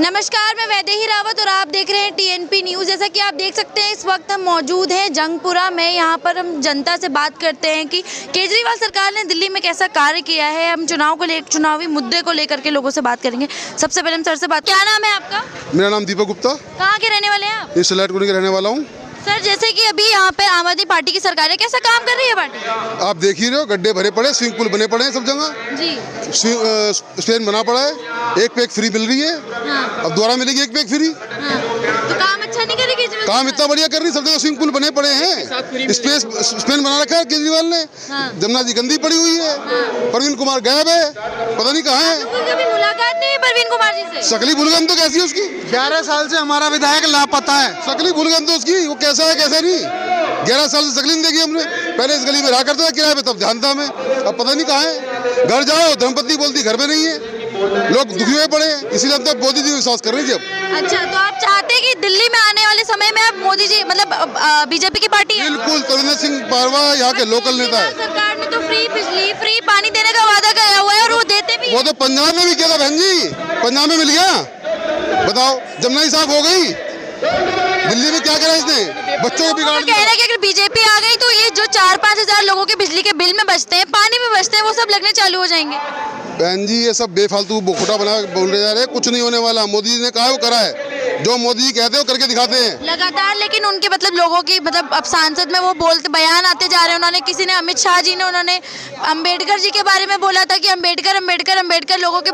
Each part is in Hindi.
नमस्कार, मैं वैदेही रावत और आप देख रहे हैं टीएनपी न्यूज़। जैसा कि आप देख सकते हैं इस वक्त हम मौजूद हैं जंगपुरा में। यहाँ पर हम जनता से बात करते हैं कि केजरीवाल सरकार ने दिल्ली में कैसा कार्य किया है। हम चुनावी मुद्दे को लेकर के लोगों से बात करेंगे। सबसे पहले हम सर से बात, क्या नाम है आपका? मेरा नाम दीपक गुप्ता। कहाँ के रहने वाले हैं आप? इस सलाटपुर के रहने वाला हूँ। सर, जैसे कि अभी यहाँ पे आम आदमी पार्टी की सरकार है, कैसा काम कर रही है पार्टी? आप देख ही रहे हो, गड्ढे भरे पड़े, स्विमिंग पूल बने पड़े हैं सब जगह जी। स्टेन बना पड़ा है, एक पे एक फ्री मिल रही है। हाँ। अब दोबारा मिलेगी एक पे एक फ्री। हाँ। तो काम अच्छा नहीं करेगी? काम इतना बढ़िया कर रही, सब जगह स्विमिंग पूल बने पड़े हैं, स्पेन बना रखा है केजरीवाल ने। हाँ। जमुना जी गंदी पड़ी हुई है। प्रवीण कुमार गायब है, पता नहीं कहाँ है। कभी मुलाकात नहीं है प्रवीण कुमार जी से? शकली भूलगम तो कैसी है उसकी? 11 साल से हमारा विधायक लापता है। शकली भूलगम तो उसकी, वो कैसा है कैसा नहीं। 11 साल से शकली नहीं देखी हमने। पहले इस गली में रहा करता था किराए पे, तब ध्यान था हमें। अब पता नहीं कहाँ है। घर जाओ, धर्मपत्नी बोलती घर में नहीं है। लोग दुखी हुए पड़े हैं, इसीलिए अब तक मोदी जी विश्वास कर रही थी। अब अच्छा, तो आप चाहते हैं कि दिल्ली में आने वाले समय में आप मोदी जी मतलब बीजेपी की पार्टी है? बिल्कुल, तरुण सिंह पारवा यहाँ के लोकल नेता है। सरकार ने तो फ्री बिजली, फ्री पानी देने का वादा किया हुआ है और वो देते भी। वो तो पंजाब में भी किया था बहन जी, पंजाब में मिल गया। बताओ, जमुना ही साफ हो गई। दिल्ली में क्या करा इसने? बच्चों को बिगाड़ दिया। कह रहे हैं कि अगर बीजेपी आ गई तो ये जो 4-5 हजार लोगों के बिजली के बिल में बचते हैं, पानी में बचते हैं, वो सब लगने चालू हो जाएंगे। बहन जी, ये सब बेफालतू बोखोटा बना बोल रहे जा रहे हैं। कुछ नहीं होने वाला। मोदी जी ने कहा वो करा है, जो मोदी जी कहते हैं वो करके दिखाते हैं लगातार। लेकिन उनके मतलब लोगों की मतलब अब सांसद में वो बोलते बयान आते जा रहे हैं। उन्होंने किसी ने, अमित शाह जी ने, उन्होंने अंबेडकर जी के बारे में बोला था कि अंबेडकर अंबेडकर अंबेडकर लोगों के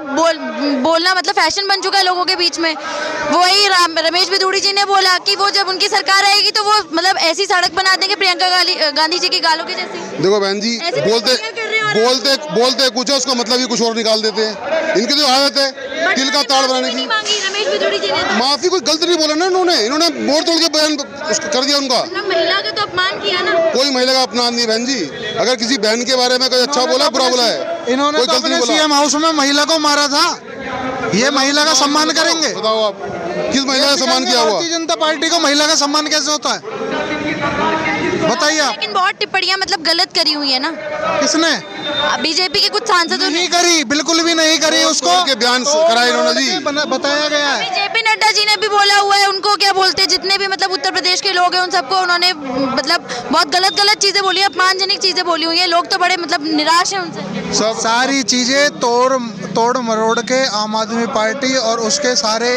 बोलना मतलब फैशन बन चुका है लोगों के बीच में। वही रमेश बिधूड़ी जी ने बोला कि वो जब उनकी सरकार आएगी तो वो मतलब ऐसी सड़क बना देंगे प्रियंका गांधी जी की गालों की जैसी। देखो बहन जी, बोलते कुछ है, उसका मतलब ही कुछ और निकाल देते हैं। इनकी जो आदत है दिल का ताड़ बनाने की। रमेश बिधूड़ी जी ने माफी कोई गलत नहीं बोला ना इन्होंने मोड़ तोड़ के बयान कर दिया उनका। महिला का तो अपमान किया ना। कोई महिला का अपमान नहीं बहन जी। अगर किसी बहन के बारे में कोई अच्छा बोला, बुरा बोला है, इन्होंने तो अपने सीएम हाउस में महिला को मारा था। ये महिला का सम्मान करेंगे? बताओ आप, किस महिला का सम्मान किया हुआ? भारतीय जनता पार्टी को महिला का सम्मान कैसे होता है, बताइए आप। लेकिन बहुत टिप्पणियां मतलब गलत करी हुई है ना। किसने? बीजेपी के कुछ सांसदों ने नहीं करी, बिल्कुल भी नहीं करी। उसको के बयान कराए इन्होंने जी, बताया गया है। जेपी नड्डा जी ने भी बोला हुआ है। उनको क्या बोलते हैं, जितने भी मतलब उत्तर प्रदेश के लोग हैं उन सबको उन्होंने मतलब बहुत गलत चीजें बोली, अपमानजनक चीजें बोली हुई है। लोग तो बड़े मतलब निराश हैं उनसे। सब सारी चीजें तोड़ मरोड़ के आम आदमी पार्टी और उसके सारे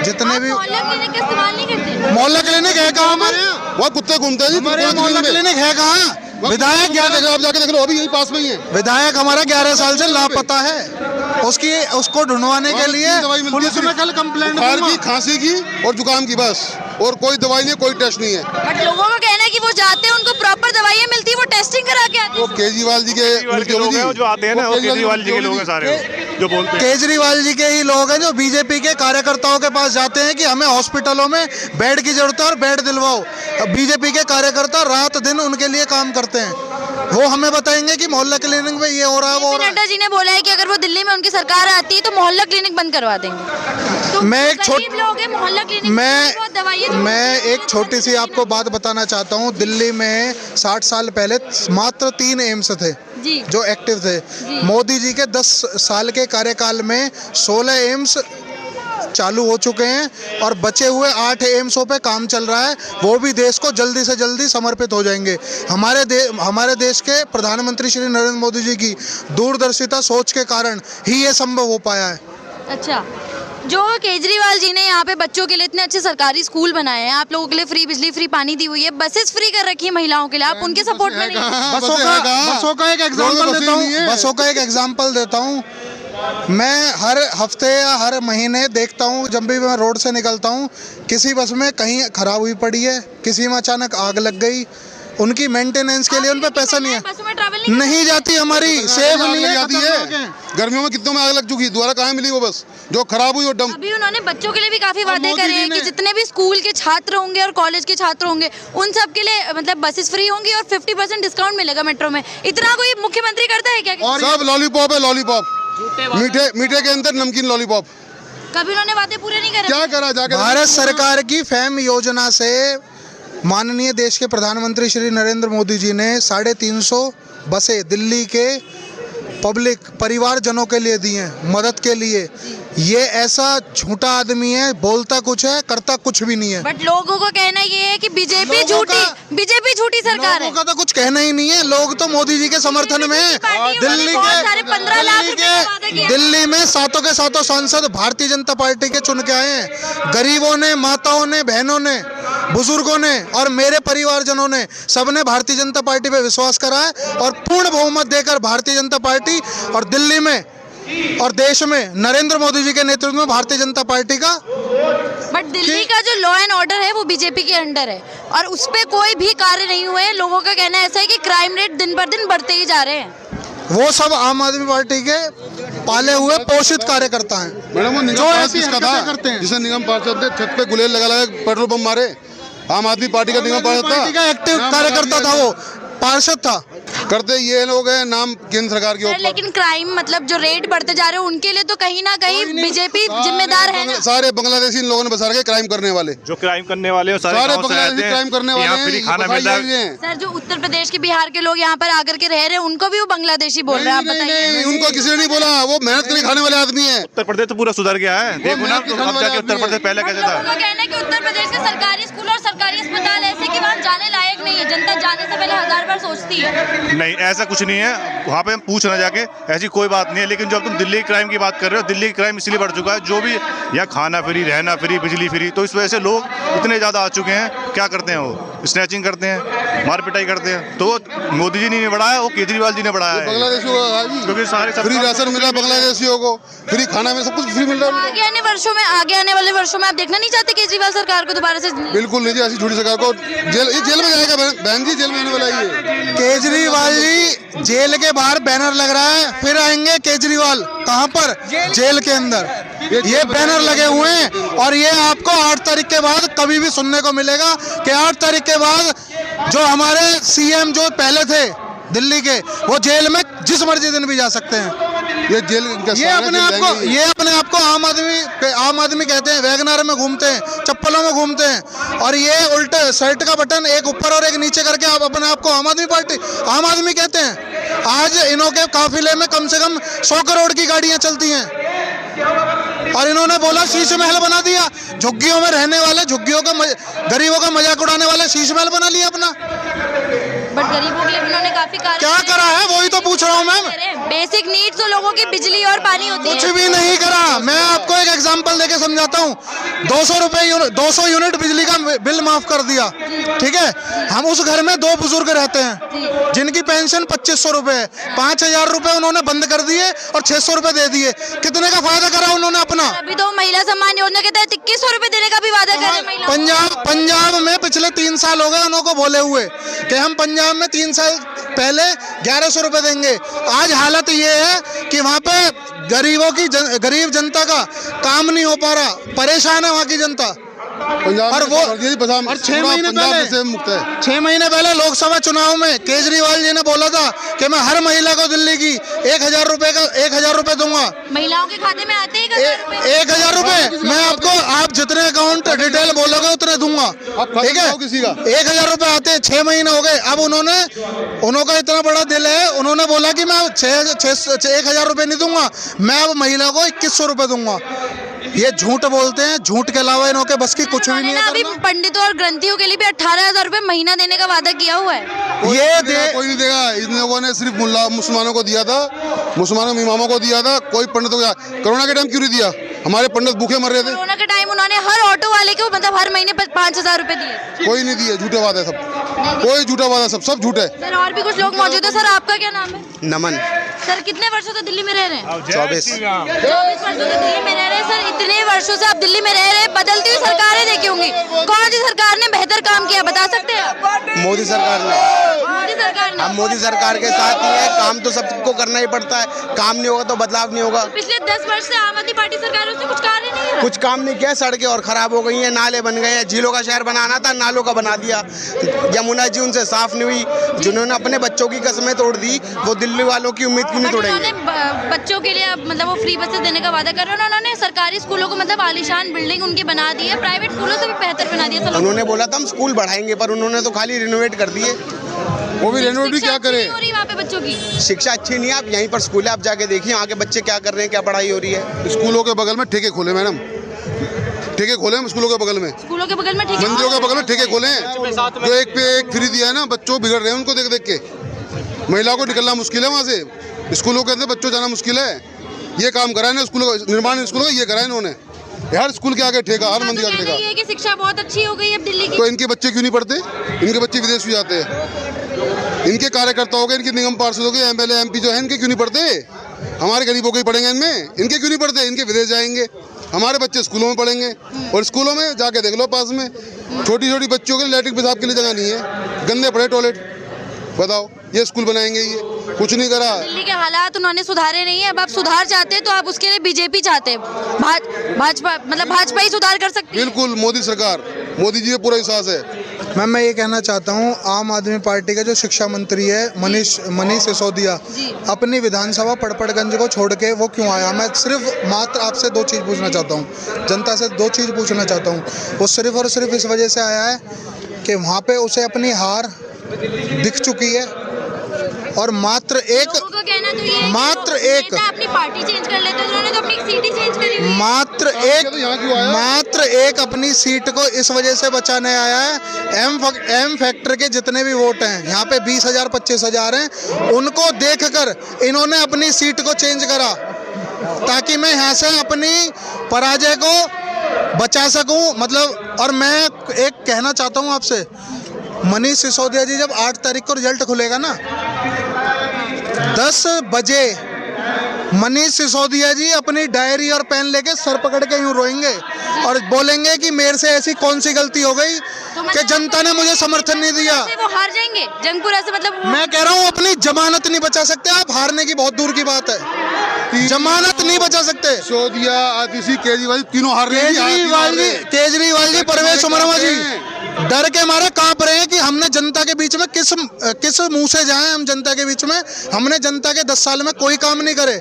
जितने भी मोहल्ला क्लिनिक का इस्तेमाल नहीं करते। मोहल्ला क्लिनिक है कहाँ हमारे? वह कुत्ते घूमते हैं जी। मोहल्ला क्लिनिक है कहाँ? विधायक आप जाके देख लो, अभी यही पास में ही है। विधायक हमारा 11 साल से लापता है। उसको ढूंढवाने के लिए पुलिस में कल कंप्लेंट की, खांसी की और जुकाम की, बस। और कोई दवाई नहीं, कोई टेस्ट नहीं है। बट लोगों का कहना है कि वो जाते हैं, उनको प्रॉपर दवाइयाँ मिलती है, वो टेस्टिंग करा के आते हैं। वो केजरीवाल जी के लोग हैं जो आते हैं ना, वो केजरीवाल जी के लोग हैं सारे जो बोलते हैं। केजरीवाल जी के ही लोग हैं जो बीजेपी के कार्यकर्ताओं के पास जाते हैं कि हमें हॉस्पिटलों में बेड की जरूरत है और बेड दिलवाओ। बीजेपी के कार्यकर्ता रात दिन उनके लिए काम करते हैं। वो हमें बताएंगे कि मोहल्ला क्लिनिक में ये हो रहा है, वो हो रहा है। नड्डा जी ने बोला है कि अगर वो दिल्ली में उनकी सरकार आती है तो मोहल्ला क्लिनिक बंद करवा देंगे। तो मैं एक छोटी सी आपको बात बताना चाहता हूँ। दिल्ली में 60 साल पहले मात्र 3 एम्स थे जो एक्टिव थे। मोदी जी के 10 साल के कार्यकाल में 16 एम्स चालू हो चुके हैं और बचे हुए 8 एम्सों पे काम चल रहा है। वो भी देश को जल्दी से जल्दी समर्पित हो जाएंगे। हमारे देश के प्रधानमंत्री श्री नरेंद्र मोदी जी की दूरदर्शिता सोच के कारण ही ये संभव हो पाया है। अच्छा, जो केजरीवाल जी ने यहाँ पे बच्चों के लिए इतने अच्छे सरकारी स्कूल बनाए हैं, आप लोगों के लिए फ्री बिजली, फ्री पानी दी हुई है, बसेस फ्री कर रखी है महिलाओं के लिए, आप उनके सपोर्ट में नहीं? बसों का एक एग्जाम्पल देता हूँ। मैं हर हफ्ते या हर महीने देखता हूँ, जब भी मैं रोड से निकलता हूँ, किसी बस में कहीं खराब हुई पड़ी है, किसी में अचानक आग लग गई। उनकी मेंटेनेंस के लिए उन पे पैसा नहीं है, नहीं जाती हमारी, सेफ नहीं जाती है। गर्मियों में कितनों में आग लग चुकी, दोबारा कहाँ मिली वो बस जो खराब हुई वो डम। अभी उन्होंने बच्चों के लिए भी काफी वादे करे हैं कि जितने भी स्कूल के छात्र होंगे और कॉलेज के छात्र होंगे उन सब के लिए मतलब बसेस फ्री होंगी और 50% डिस्काउंट मिलेगा मेट्रो में। इतना कोई मुख्यमंत्री करता है क्या? और सब लॉलीपॉप है, लॉलीपॉप, मीठे के अंदर नमकीन लॉलीपॉप। कभी उन्होंने वादे पूरे नहीं करे। क्या करा जाकर? भारत सरकार की फैम योजना से माननीय देश के प्रधानमंत्री श्री नरेंद्र मोदी जी ने 350 बसें दिल्ली के पब्लिक परिवारजनों के लिए दी हैं, मदद के लिए। ये ऐसा झूठा आदमी है, बोलता कुछ है करता कुछ भी नहीं है। बट लोगों को कहना ये है कि बीजेपी झूठी सरकार है। लोगों का तो कुछ कहना ही नहीं है, लोग तो मोदी जी के समर्थन में हैं। दिल्ली में सातों के सातों सांसद भारतीय जनता पार्टी के चुन के आए हैं। गरीबों ने, माताओं ने, बहनों ने, बुजुर्गों ने और मेरे परिवारजनों ने सबने भारतीय जनता पार्टी पे विश्वास करा है और पूर्ण बहुमत देकर भारतीय जनता पार्टी और दिल्ली में और देश में नरेंद्र मोदी जी के नेतृत्व में भारतीय जनता पार्टी का। बट दिल्ली का जो लॉ एंड ऑर्डर है वो बीजेपी के अंडर है और उस पे कोई भी कार्य नहीं हुए। लोगों का कहना ऐसा है कि क्राइम रेट दिन पर दिन बढ़ते ही जा रहे हैं। वो सब आम आदमी पार्टी के पाले हुए पोषित कार्यकर्ता हैं। मैडम वो निगम पार्षद किसका था जिसे निगम पार्षद ने छत पे गुलेल लगा पेट्रोल पंप मारे? आम आदमी पार्टी का निगम पार्षद था, एक्टिव कार्यकर्ता था, वो पार्षद था। करते ये लोग हैं नाम केंद्र सरकार के ऊपर। लेकिन क्राइम मतलब जो रेट बढ़ते जा रहे हैं उनके लिए तो कहीं ना कहीं बीजेपी जिम्मेदार है ना। सारे बांग्लादेशी इन लोगों ने बसा रखे क्राइम करने वाले, जो क्राइम करने वाले हैं सारे बांग्लादेशी क्राइम करने वाले हैं। खाना मिल रहा है। सर जो उत्तर प्रदेश के, बिहार के लोग यहाँ पर आकर के रह रहे हैं उनको भी वो बांग्लादेशी बोल रहे हैं, आप बताइए। उनको किसी ने नहीं बोला, वो मेहनत करके खाने वाले आदमी है। उत्तर प्रदेश तो पूरा सुधर गया है, देखो ना अब जाके उत्तर प्रदेश पहले कैसे था। लोगों का कहना है कि उत्तर प्रदेश के सरकारी स्कूल और सरकारी अस्पताल ऐसे कि वहाँ जाने लायक नहीं है, जनता जाने से पहले 1000 बार सोचती है। नहीं ऐसा कुछ नहीं है, वहाँ पे हम पूछना जाके, ऐसी कोई बात नहीं है। लेकिन जब तुम दिल्ली क्राइम की बात कर रहे हो, दिल्ली क्राइम इसलिए बढ़ चुका है, जो भी यहाँ खाना फ्री, रहना फ्री, बिजली फ्री, तो इस वजह से लोग इतने ज़्यादा आ चुके हैं। क्या करते हैं वो? स्नैचिंग करते हैं, मार पिटाई करते हैं। तो मोदी जी ने बढ़ाया, वो केजरीवाल जी ने बढ़ाया है। बांग्लादेशियों को क्योंकि सारे फ्री राशन मिल रहा है, बांग्लादेशियों को फ्री खाना में सब कुछ फ्री मिल रहा है। आगे आने वाले वर्षों में आप देखना नहीं चाहते केजरीवाल सरकार को दोबारा से? बिल्कुल नहीं जी, ऐसी झूठी सरकार को जेल में जाएगा। बहन जी जेल में आने वाला है। केजरीवाल जी जेल के बाहर बैनर लग रहा है, फिर आएंगे केजरीवाल। कहां पर? जेल के अंदर ये बैनर लगे हुए हैं। और ये आपको 8 तारीख के बाद कभी भी सुनने को मिलेगा कि 8 तारीख के बाद जो हमारे सीएम जो पहले थे दिल्ली के, वो जेल में जिस मर्जी दिन भी जा सकते हैं। ये जेल ये अपने आप को आम आदमी कहते हैं, वैगनार में घूमते हैं, चप्पलों में घूमते हैं और ये उल्टे शर्ट का बटन एक ऊपर और एक नीचे करके आप अपने आप को आम आदमी कहते हैं। आज इन्हों के काफिले में कम से कम 100 करोड़ की गाड़ियां चलती हैं और इन्होंने बोला शीश महल बना दिया। झुग्गियों में रहने वाले, झुग्गियों का गरीबों का मजाक उड़ाने वाले शीश महल बना लिया अपना। बट गरीबों के लिए उन्होंने काफी कार्य क्या करा है, वही तो पूछ रहा हूँ मैम। बेसिक नीड्स तो लोगों की बिजली और पानी होती है। कुछ भी नहीं करा। मैं आपको एक एग्जांपल देके समझाता हूँ। 200 यूनिट बिजली का बिल माफ कर दिया, ठीक है। हम उस घर में 2 बुजुर्ग रहते हैं जिनकी पेंशन 2500 रुपए है। 5000 रुपए उन्होंने बंद कर दिए और 600 रुपए दे दिए। कितने का फायदा करा उन्होंने अपना? अभी तो महिला सम्मान योजना के तहत 2100 रुपए देने का भी वादा कर रहे हैं। पंजाब में पिछले 3 साल हो गए उनको बोले हुए कि हम पंजाब में 3 साल पहले 1100 रुपए देंगे। आज हालत ये है कि वहाँ पे गरीब जनता का काम नहीं हो पा रहा, परेशान है वहाँ की जनता। और वो 6 महीने पहले लोकसभा चुनाव में केजरीवाल जी ने बोला था कि मैं हर महिला को दिल्ली की 1000 रुपए दूंगा। महिलाओं के खाते में आते ही 1000 रुपए। मैं आपको, आप जितने अकाउंट डिटेल बोलोगे उतने दूंगा, ठीक है। 1000 रुपए आते हैं। 6 महीने हो गए। अब उनका इतना बड़ा दिल है, उन्होंने बोला कि मैं 1000 रुपए नहीं दूंगा, मैं अब महिला को 2100 रुपए दूंगा। ये झूठ बोलते हैं, झूठ के अलावा इन्हों के बस की कुछ भी नहीं है। अभी पंडितों और ग्रंथियों के लिए भी 18,000 रुपए महीना देने का वादा किया हुआ है। कोई नहीं देगा। इन लोगों ने सिर्फ मुसलमानों को दिया था, मुसलमानों इमामों को दिया था, कोई पंडितों को। कोरोना के टाइम क्यों नहीं दिया? हमारे पंडित भूखे मर रहे थे। कोरोना के टाइम उन्होंने हर ऑटो वाले को मतलब हर महीने 5000 रुपए दिए। कोई नहीं दिए, झूठे वादे सब, कोई झूठा वादा, सब झूठ है। सर और भी कुछ लोग मौजूद है। सर आपका क्या नाम है? नमन। सर कितने वर्षों से दिल्ली में रह रहे हैं? 24 वर्षों से दिल्ली में रह रहे हैं। सर इतने वर्षों से आप दिल्ली में रह रहे हैं, बदलती हुई सरकारें देखी होंगी, कौन सी सरकार ने बेहतर काम किया बता सकते हैं आप? मोदी सरकार ने। मोदी सरकार ने। हम मोदी सरकार के साथ ही है। काम तो सबको करना ही पड़ता है, काम नहीं होगा तो बदलाव नहीं होगा। पिछले 10 वर्ष से आम आदमी पार्टी सरकार उसने कुछ कार्य नहीं किया। कुछ काम नहीं किया। सड़कें और खराब हो गई हैं, नाले बन गए हैं। झीलों का शहर बनाना था, नालों का बना दिया। यमुना जी उनसे साफ नहीं हुई। जिन्होंने अपने बच्चों की कस्में तोड़ दी, वो दिल्ली वालों की उम्मीद क्यों नहीं तोड़ेंगे? बच्चों के लिए मतलब वो फ्री बसेस देने का वादा कर रहे हैं। उन्होंने सरकारी स्कूलों को मतलब आलीशान बिल्डिंग उनकी बना दी है, प्राइवेट स्कूलों से भी बेहतर बना दिया। उन्होंने बोला था हम स्कूल बढ़ाएंगे, पर उन्होंने तो खाली रिनोवेट कर दिए। वो भी रेनोवेट भी क्या करे। हो रही वहाँ पे बच्चों की शिक्षा अच्छी नहीं है। आप यहीं पर स्कूल है, आप जाके देखिए वहाँ के बच्चे क्या कर रहे हैं, क्या पढ़ाई हो रही है। स्कूलों के बगल में ठेके खोले मैडम, ठेके खोले हम स्कूलों के बगल में, स्कूलों के बगल में ठीक है। मंदिरों के बगल में ठेके खोले हैं। जो एक पे एक फ्री दिया है ना, बच्चों बिगड़ रहे हैं उनको देख देख के। महिलाओं को निकलना मुश्किल है वहाँ से, स्कूलों के अंदर बच्चों जाना मुश्किल है। ये काम करा है ना स्कूलों का, निर्माण स्कूलों का ये करा है इन्होंने। हर स्कूल के आगे ठेका, हर मंदिर का ठेका। ये है कि शिक्षा बहुत अच्छी हो गई अब दिल्ली की। तो इनके बच्चे क्यों नहीं पढ़ते? इनके बच्चे विदेश भी जाते हैं। इनके कार्यकर्ता हो गए, इनके निगम पार्षद हो गए, एमएलए एमपी जो है, इनके क्यों नहीं पढ़ते? हमारे गरीबों के ही पढ़ेंगे इनमें, इनके क्यों नहीं पढ़ते? इनके विदेश जाएंगे, हमारे बच्चे स्कूलों में पढ़ेंगे। और स्कूलों में जाके देख लो, पास में छोटी छोटी बच्चों के लैट्रिन पेशाब के लिए जगह नहीं है, गंदे पड़े टॉयलेट। बताओ ये स्कूल बनाएंगे? ये कुछ नहीं करा। दिल्ली के हालात उन्होंने सुधारे नहीं है। अब आप सुधार चाहते हैं तो आप उसके लिए बीजेपी चाहते हैं, भाजपा मतलब भाजपा ही सुधार कर सकती है। बिल्कुल, मोदी सरकार, मोदी जी पे पूरा विश्वास है। मैम मैं ये कहना चाहता हूँ, आम आदमी पार्टी के जो शिक्षा मंत्री है मनीष सिसोदिया, अपनी विधानसभा पड़पड़गंज को छोड़ के वो क्यों आया? मैं सिर्फ मात्र आपसे दो चीज़ पूछना चाहता हूँ, जनता से दो चीज़ पूछना चाहता हूँ। वो सिर्फ और सिर्फ इस वजह से आया है कि वहाँ पे उसे अपनी हार दिख चुकी है और मात्र एक लोगों का कहना तो ये है कि मात्र वो एक नेता अपनी पार्टी चेंज कर लेते हैं, उन्होंने तो अपनी सीट ही चेंज करी हुई है। मात्र एक अपनी सीट को इस वजह से बचाने आया है। एम फैक्टर के जितने भी वोट हैं यहाँ पे 20,000 25,000 हैं, उनको देखकर इन्होंने अपनी सीट को चेंज करा ताकि मैं यहाँ से अपनी पराजय को बचा सकूं। मतलब, और मैं एक कहना चाहता हूँ आपसे, मनीष सिसोदिया जी जब 8 तारीख को रिजल्ट खुलेगा ना, 10 बजे मनीष सिसोदिया जी अपनी डायरी और पेन लेके सर पकड़ के यूं रोएंगे और बोलेंगे कि मेरे से ऐसी कौन सी गलती हो गई कि जनता ने मुझे समर्थन नहीं दिया। वो हार जाएंगे जंगपुरा से, मतलब मैं कह रहा हूँ अपनी जमानत नहीं बचा सकते आप, हारने की बहुत दूर की बात है, जमानत नहीं बचा सकते। सिसोदिया, आतिशी, केजरीवाल तीनों हार रहे हैं। केजरीवाल जी, परवेश उमरवा जी डर के मारे कांप रहे हैं कि हमने जनता के बीच में किस मुंह से जाएं। हम जनता के बीच में, हमने जनता के 10 साल में कोई काम नहीं करे,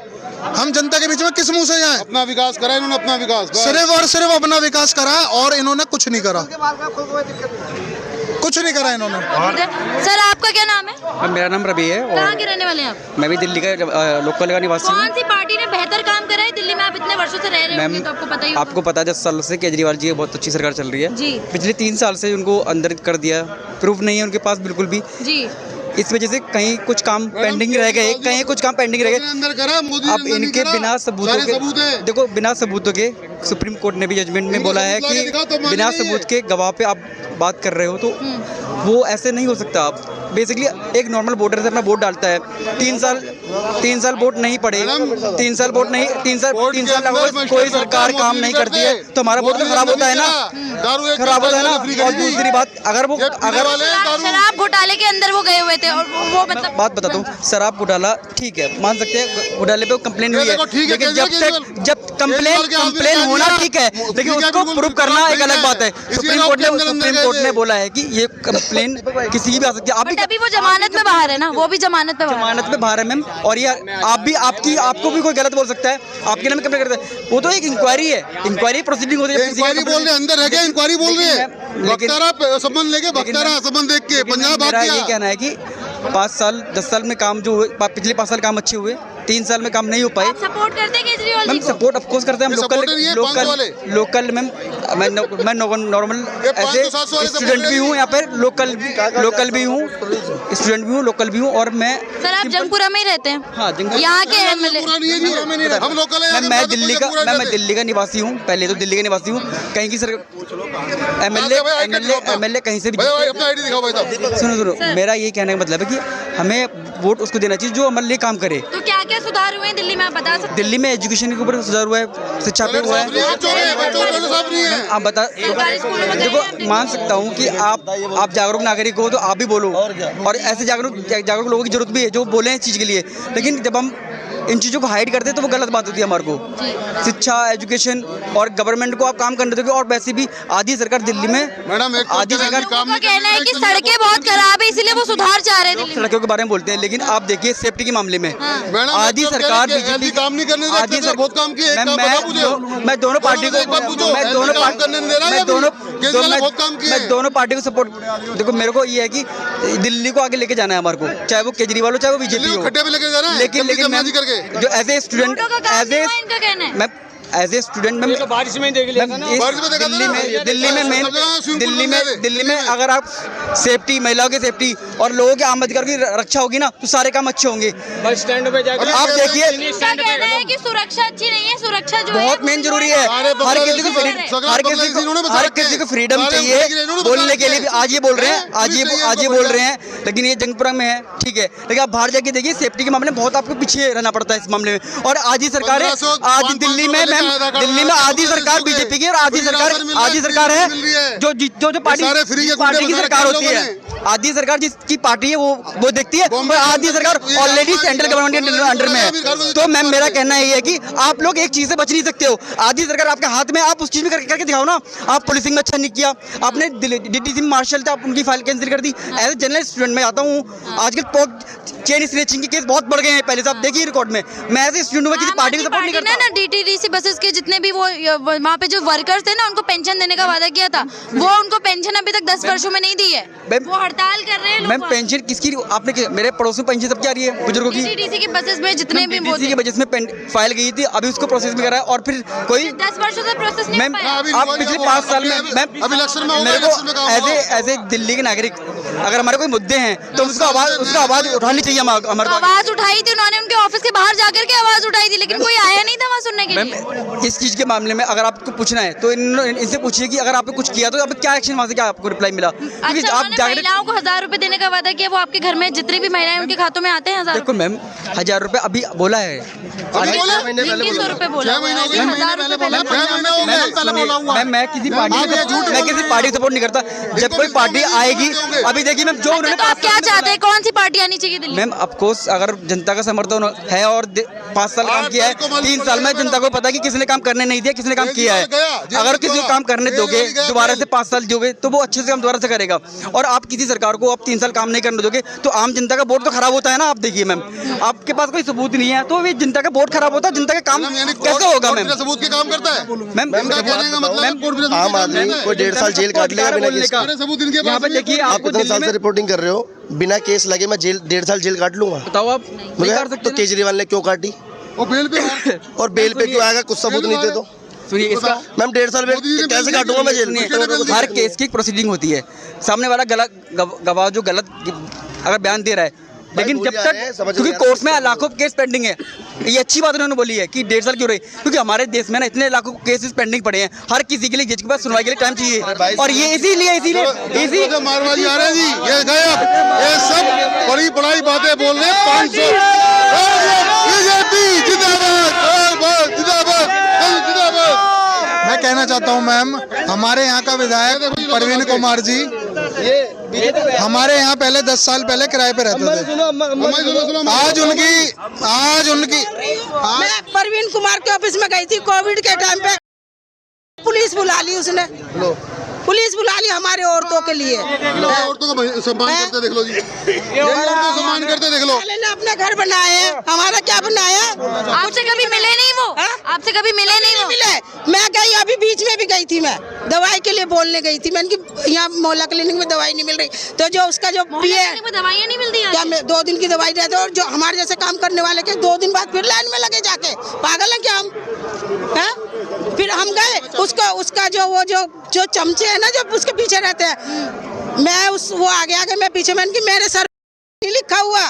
हम जनता के बीच में किस मुंह से जाएं? अपना विकास करा इन्होंने, अपना विकास सिर्फ और सिर्फ अपना विकास करा और इन्होंने कुछ नहीं करा, कुछ नहीं करा इन्होंने। सर आपका क्या नाम है? मेरा नाम रवि है कहाँ और के रहने वाले हैं आप? मैं भी दिल्ली का लोकल का निवासी हूँ। कौन सी पार्टी ने बेहतर काम करा है दिल्ली में? आप इतने वर्षों से रह रहे होंगे तो आपको पता ही होगा। आपको पता है 10 साल से केजरीवाल जी की बहुत अच्छी सरकार चल रही है जी। पिछले 3 साल से उनको अंदर कर दिया, प्रूफ नहीं है उनके पास बिल्कुल भी जी। इस वजह से कहीं कुछ काम पेंडिंग रह गए, कहीं कुछ काम पेंडिंग रह गए। अब इनके बिना सबूतों के, देखो बिना सबूतों के, सुप्रीम कोर्ट ने भी जजमेंट में बोला है कि बिना सबूत के गवाह पे आप बात कर रहे हो तो वो ऐसे नहीं हो सकता। आप बेसिकली एक नॉर्मल वोटर से अपना वोट डालता है, 3 साल वोट नहीं पड़े, 3 साल वोट नहीं, 3 साल अगर कोई सरकार काम नहीं करती है तो हमारा वोट तो खराब होता है ना, खराब होता है ना। और दूसरी बात, अगर शराब घोटाले के अंदर वो गए हुए थे और वो मतलब बात बताता हूँ, शराब घोटाला ठीक है, मान सकते हैं घोटाले पे कंप्लेन हुई है, लेकिन जब कंप्लेन होना ठीक है, लेकिन उसको प्रूव करना एक अलग बात है। सुप्रीम कोर्ट ने बोला है कि ये कंप्लेन किसी की भी आ सकती है। अभी वो जमानत में बाहर है ना, वो भी जमानत में बाहर है मैम। और ये आपको भी कोई गलत बोल सकता है, आपके नाम कंप्लेन करता है, वो तो एक इंक्वायरी है, इंक्वायरी प्रोसीडिंग होती है। इंक्वायरी बोल रहे अंदर रह गए, इंक्वायरी बोल रहे हैं, बख्तारा संबंध लेके, बख्तारा संबंध देख के पंजाब मेरा ये कहना है कि 5 साल 10 साल में काम जो हुए, पिछले 5 साल काम अच्छे हुए, 3 साल में काम नहीं हो पाए। आप सपोर्ट करते हैं केजरीवाल जी को? सपोर्ट ऑफ कोर्स करते हैं हम। लोकल मैम, मैं नॉर्मल ऐसे स्टूडेंट भी हूँ यहाँ पर, लोकल भी हूँ, स्टूडेंट भी हूँ, लोकल भी हूँ। और मैं सर आप जंगपुरा में ही रहते हैं? हाँ, यहाँ के एमएलए? हम लोकल हैं, मैं दिल्ली का निवासी हूँ, पहले तो दिल्ली का निवासी हूँ। कहीं की सर एमएलए कहीं से भी, सुनो, मेरा यही कहने का मतलब है कि हमें वोट उसको देना चाहिए जो हमारे लिए काम करे। तो क्या क्या सुधार हुए हैं दिल्ली में, आप बता सकते हैं? दिल्ली में एजुकेशन के ऊपर सुधार हुआ है, शिक्षा पे हुआ है। आप बता, देखो मान सकता हूँ कि आप जागरूक नागरिक हो तो आप भी बोलो, और ऐसे जागरूक लोगों की जरूरत भी है जो बोले इस चीज़ के लिए। लेकिन जब हम इन चीज़ों को हाइड करते हैं तो वो गलत बात होती है हमारे को। शिक्षा, एजुकेशन और गवर्नमेंट को आप काम करने दोगे। और वैसे भी आधी सरकार दिल्ली में, मैडम एक आधी सरकार लोगों का कहना है कि सड़कें बहुत खराब है इसलिए वो सुधार चाह रहे थे। सड़कों के बारे में बोलते हैं, लेकिन आप देखिए सेफ्टी के मामले में मैडम आधी सरकार बीजेपी काम नहीं करने आधी देते, बहुत काम किए। एक काम बता मुझे, मैं दोनों पार्टी को मैं दोनों पार्टी को सपोर्ट। देखो मेरे को ये है कि दिल्ली को आगे लेके जाना है हमारे को, चाहे वो केजरीवाल हो चाहे वो बीजेपी हो, खड्डे में लेके जाना है। लेकिन मैं जो एज ए स्टूडेंट इनका कहना है मैं एज ए स्टूडेंट में बारिश में देख दिल्ली में अगर आप सेफ्टी, महिलाओं की सेफ्टी और लोगों के आम अधिकार की रक्षा होगी ना तो सारे काम अच्छे होंगे। बस स्टैंड पे जाकर आप देखिए इनका कहना है कि सुरक्षा अच्छी नहीं है, सुरक्षा जो है बहुत मेन जरूरी है। हर किसी को फ्रीडम चाहिए बोलने के लिए। आज ये बोल रहे हैं, आज ये बोल रहे हैं, लेकिन ये जंगपुरा में है, ठीक है। लेकिन आप बाहर जाके देखिए सेफ्टी के मामले में बहुत आपको पीछे रहना पड़ता है इस मामले में। और आज ही सरकार है, आज दिल्ली में आधी सरकार बीजेपी की और आधी सरकार है जो पार्टी की सरकार होती है। आधी सरकार जिसकी पार्टी है वो देखती है, और आधी सरकार ऑलरेडी सेंट्रल गवर्नमेंट के अंडर में है। तो मैम मेरा कहना ये है कि आप लोग एक चीज से बच नहीं सकते हो। आधी सरकार आपके हाथ में, आप उस चीज में करके दिखाओ ना। आप पुलिसिंग में अच्छा नहीं किया, आपने डीटीसी मार्शल थे, आप उनकी फाइल कैंसिल कर दी। एज ए जनरल स्टूडेंट मैं आता हूँ, आजकल चेन स्नैचिंग के केस बहुत बढ़ गए हैं। पहले से आप देखिए रिकॉर्ड में, मैं एज ए स्टूडेंट में किसी पार्टी को सपोर्ट नहीं करता ना। डीटीडीसी बसेस के जितने भी वो वहाँ पे जो वर्कर्स थे ना, उनको पेंशन देने का वादा किया था, वो उनको पेंशन अभी तक 10 वर्षों में नहीं दी है। वो हड़ताल कर रहे हैं। मैम पेंशन किसकी आपने, मेरे पड़ोस में पेंशन सबकी आ रही है बुजुर्गों की। डीटीडीसी की बसेस में जितने भी वो की बसेस में फाइल गई थी, अभी उसको प्रोसेस में कर रहा है। और फिर कोई 10 वर्षों से प्रोसेस नहीं मैम पाया। आप पिछले 5 साल में मेरे को एज ए दिल्ली के नागरिक अगर हमारे कोई मुद्दे हैं तो उसका आवाज उठानी चाहिए। हमारे आवाज उठाई थी उन्होंने, उनके ऑफिस के बाहर जाकर के आवाज उठाई थी, लेकिन कोई आया नहीं था वहाँ सुनने के लिए। इस चीज के मामले में अगर आपको पूछना है तो इनसे पूछिए कि अगर आपने कुछ किया तो आप क्या एक्शन, वहाँ से क्या आपको रिप्लाई मिला। अच्छा, आप महिलाओं को 1000 रुपए देने का वादा किया, वो आपके घर में जितनी भी महिलाएं उनके खातों में आते हैं 1000। देखो मैम 1000 रुपए अभी बोला है, 2100 रुपए बोला। मैम मैं किसी पार्टी सपोर्ट नहीं करता। जब कोई पार्टी आएगी, अभी देखिए मैम जो उन्होंने, तो आप क्या चाहते हैं, कौन सी पार्टी आनी चाहिए दिल्ली? मैम ऑफकोर्स अगर जनता का समर्थन है और 5 साल काम किया है, 3 साल में जनता को पता है कि किसने काम करने नहीं दिया, किसने काम किया है। अगर किसी को काम करने दोगे, दोबारा से 5 साल दोगे तो वो अच्छे से काम दोबारा से करेगा। और आप किसी सरकार को आप 3 साल काम नहीं करने दोगे तो आम जनता का वोट तो खराब होता है ना। आप देखिए मैम, आपके पास कोई सबूत नहीं है तो ये जनता का वोट खराब होता है, जनता का काम कैसे होगा मैम? सबूत के काम करता है मैम आम आदमी को 1.5 साल जेल काट लेगा बिना केस का। सबूत इनके यहाँ पे देखिए आप आपको कितने साल से रिपोर्टिंग कर रहे हो, बिना केस लगे मैं 1.5 साल जेल काट लूंगा? बताओ आप नहीं कर सकते तो केजरीवाल ने क्यों काटी वो बेल पे और बेल पे क्यों आएगा? कुछ सबूत नहीं थे तो सुनिए इसका मैम 1.5 साल में कैसे काटूंगा मैं जेल में? हर केस की एक प्रोसीडिंग होती है। सामने वाला गवाह जो गलत अगर बयान दे रहा है, लेकिन जब तक क्योंकि कोर्ट में लाखों केस पेंडिंग है, ये अच्छी बात उन्होंने बोली है कि 1.5 साल क्यों रही, क्योंकि हमारे देश में ना इतने लाखों केसेस पेंडिंग पड़े हैं। हर किसी के लिए जज के पास सुनवाई के लिए टाइम चाहिए, और ये इसीलिए मारवाड़ी आ रहे हैं जी, ये गायब, ये सब बड़ी बड़ाई बातें बोल रहे हैं। 500 बीजेपी जिंदाबाद, जिंदाबाद। मैं कहना चाहता हूं मैम, हमारे यहाँ का विधायक प्रवीण कुमार जी हमारे यहाँ पहले 10 साल पहले किराए पे रहते थे। आज उनकी मैं प्रवीण कुमार के ऑफिस में गई थी कोविड के टाइम पे, पुलिस बुला ली उसने, पुलिस बुला ली हमारे औरतों के लिए। औरतों का सम्मान करते देख लो जी, औरतों को सम्मान करते देख लो। ने अपने घर बनाए हैं, हमारा क्या बनाया? आपसे कभी मिले नहीं वो? आपसे कभी मिले नहीं वो? मिले, मैं गई अभी बीच में भी गई थी, मैं दवाई के लिए बोलने गई थी। मैंने कि यहाँ मोहल्ला क्लिनिक में दवाई नहीं मिल रही, तो जो उसका जो पिए दवाइयाँ नहीं मिलती क्या 2 दिन की दवाई देते, और जो हमारे जैसे काम करने वाले के 2 दिन बाद फिर लाइन में लगे जाके। पागल है क्या हम? फिर हम गए, उसका जो चमचे है ना, जो उसके पीछे रहते हैं, मैं वो आगे मैं पीछे, मैंने कि मेरे सर लिखा हुआ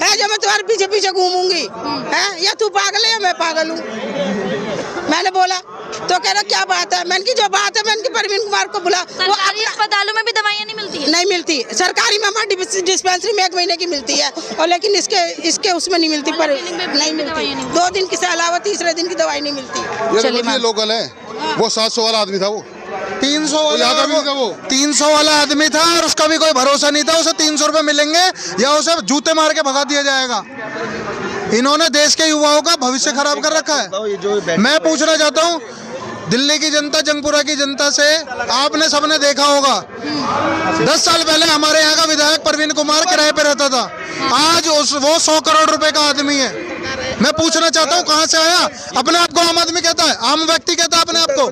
है जो मैं तुम्हारे पीछे पीछे घूमूंगी, है या तू पागल है या मैं पागल हूँ? मैंने बोला तो कह रहा क्या बात है? मैंने की जो बात है, मैंने की प्रवीण कुमार को बुला। सरकारी अस्पतालों में भी दवाइयाँ नहीं मिलती है? नहीं मिलती, सरकारी में हमारी डिस्पेंसरी में 1 महीने की मिलती है, और लेकिन इसके उसमें नहीं मिलती, पर नहीं मिलती। 2 दिन के अलावा तीसरे दिन की दवाई नहीं मिलती। ये लोकल है, वो 700 वाला आदमी था, वो 300 वाला आदमी था, और उसका भी कोई भरोसा नहीं था उसे 300 रुपए मिलेंगे या उसे जूते मार के भगा दिया जाएगा। इन्होंने देश के युवाओं का भविष्य खराब कर रखा है। मैं पूछना चाहता हूँ, दिल्ली की जनता, जंगपुरा की जनता से आपने सबने देखा होगा, 10 साल पहले हमारे यहाँ का विधायक प्रवीण कुमार किराए पे रहता था, आज वो 100 करोड़ रुपए का आदमी है। मैं पूछना चाहता हूँ कहाँ से आया? अपने आप को आम आदमी कहता है, आम व्यक्ति कहता है अपने आप को।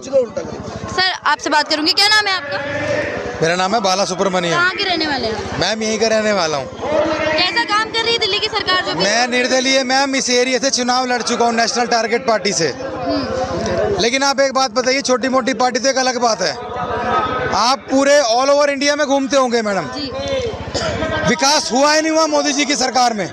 सर आपसे बात करूंगी, क्या नाम है आपका? मेरा नाम है बाला सुब्रमण्यम। कहाँ के रहने वाले हैं? मैम यहीं का रहने वाला हूँ। कैसा काम कर रही है दिल्ली की सरकार जो? मैं निर्दलीय मैम इस एरिया से चुनाव लड़ चुका हूँ नेशनल टारगेट पार्टी से। लेकिन आप एक बात बताइए, छोटी मोटी पार्टी तो एक अलग बात है, आप पूरे ऑल ओवर इंडिया में घूमते होंगे मैडम, विकास हुआ है नहीं हुआ मोदी जी की सरकार में?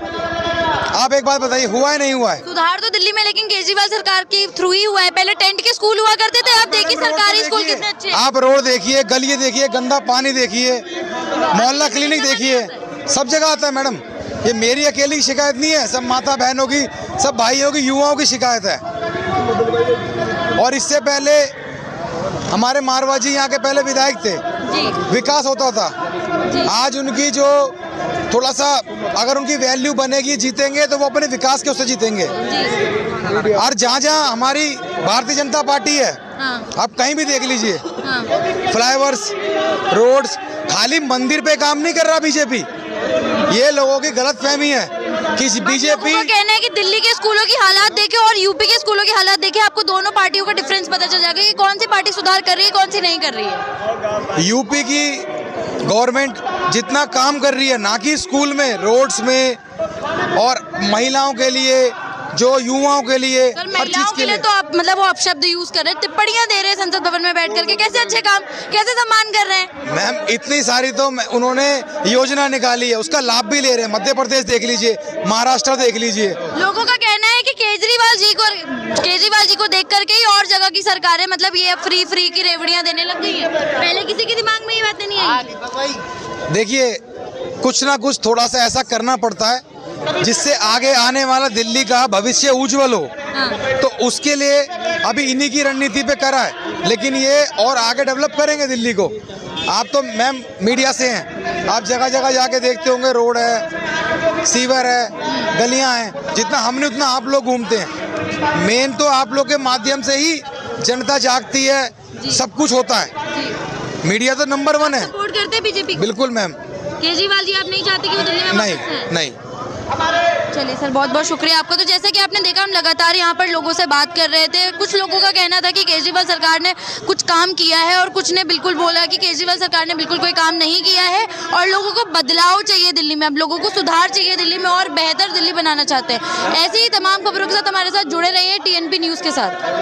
आप एक बात बताइए, हुआ है नहीं हुआ है? सुधार तो दिल्ली में लेकिन केजरीवाल सरकार के थ्रू ही हुआ है। पहले टेंट के स्कूल हुआ करते थे, अब देखिए सरकारी स्कूल कितने अच्छे हैं। आप रोड देखिए, गली देखिए, गंदा पानी देखिए, मोहल्ला क्लिनिक देखिए, सब जगह आता है मैडम। ये मेरी अकेली की शिकायत नहीं है, सब माता बहनों की, सब भाइयों की, युवाओं की शिकायत है। और इससे पहले हमारे मारवा जी यहाँ के पहले विधायक थे, विकास होता था। आज उनकी जो थोड़ा सा अगर उनकी वैल्यू बनेगी, जीतेंगे तो वो अपने विकास के उससे जीतेंगे। और जहाँ जहाँ हमारी भारतीय जनता पार्टी है, आप कहीं भी देख लीजिए, फ्लाईओवर्स, रोड्स, खाली मंदिर पे काम नहीं कर रहा बीजेपी। ये लोगों की गलतफहमी है कि बीजेपी का कहना है कि दिल्ली के स्कूलों की हालात देखे और यूपी के स्कूलों की हालात देखे, आपको दोनों पार्टियों का डिफरेंस पता चल जाएगा कि कौन सी पार्टी सुधार कर रही है, कौन सी नहीं कर रही है। यूपी की गवर्नमेंट जितना काम कर रही है, ना कि स्कूल में, रोड्स में, और महिलाओं के लिए, जो युवाओं के लिए, हर चीज के लिए तो आप मतलब वो अपशब्द यूज कर रहे हैं, टिप्पणियां दे रहे हैं संसद भवन में बैठ करके, कैसे अच्छे काम, कैसे सम्मान कर रहे हैं? मैम इतनी सारी तो उन्होंने योजना निकाली है, उसका लाभ भी ले रहे हैं। मध्य प्रदेश देख लीजिए, महाराष्ट्र देख लीजिए। लोगों का कहना है कि केजरीवाल जी को देख करके ही और जगह की सरकारें मतलब ये फ्री की रेवड़ियां देने लग गई है। पहले किसी के दिमाग में ये बातें नहीं आई। देखिए, कुछ ना कुछ थोड़ा सा ऐसा करना पड़ता है जिससे आगे आने वाला दिल्ली का भविष्य उज्जवल हो। तो उसके लिए अभी इन्हीं की रणनीति पे करा है, लेकिन ये और आगे डेवलप करेंगे दिल्ली को। आप तो मैम मीडिया से हैं, आप जगह जगह जाके देखते होंगे, रोड है, सीवर है, गलियां हैं, जितना हमने उतना आप लोग घूमते हैं। मेन तो आप लोग के माध्यम से ही जनता जागती है, सब कुछ होता है। मीडिया तो नंबर 1 है। सपोर्ट करते हैं बीजेपी? बिल्कुल मैम। केजरीवाल जी आप नहीं चाहते कि वो दिल्ली में वापस आए? नहीं। चलिए सर, बहुत बहुत शुक्रिया आपका। तो जैसे कि आपने देखा, हम लगातार यहाँ पर लोगों से बात कर रहे थे। कुछ लोगों का कहना था कि केजरीवाल सरकार ने कुछ काम किया है, और कुछ ने बिल्कुल बोला कि केजरीवाल सरकार ने बिल्कुल कोई काम नहीं किया है और लोगों को बदलाव चाहिए दिल्ली में, अब लोगों को सुधार चाहिए दिल्ली में और बेहतर दिल्ली बनाना चाहते हैं। ऐसी ही तमाम खबरों के साथ हमारे साथ जुड़े रहिए TNP न्यूज़ के साथ।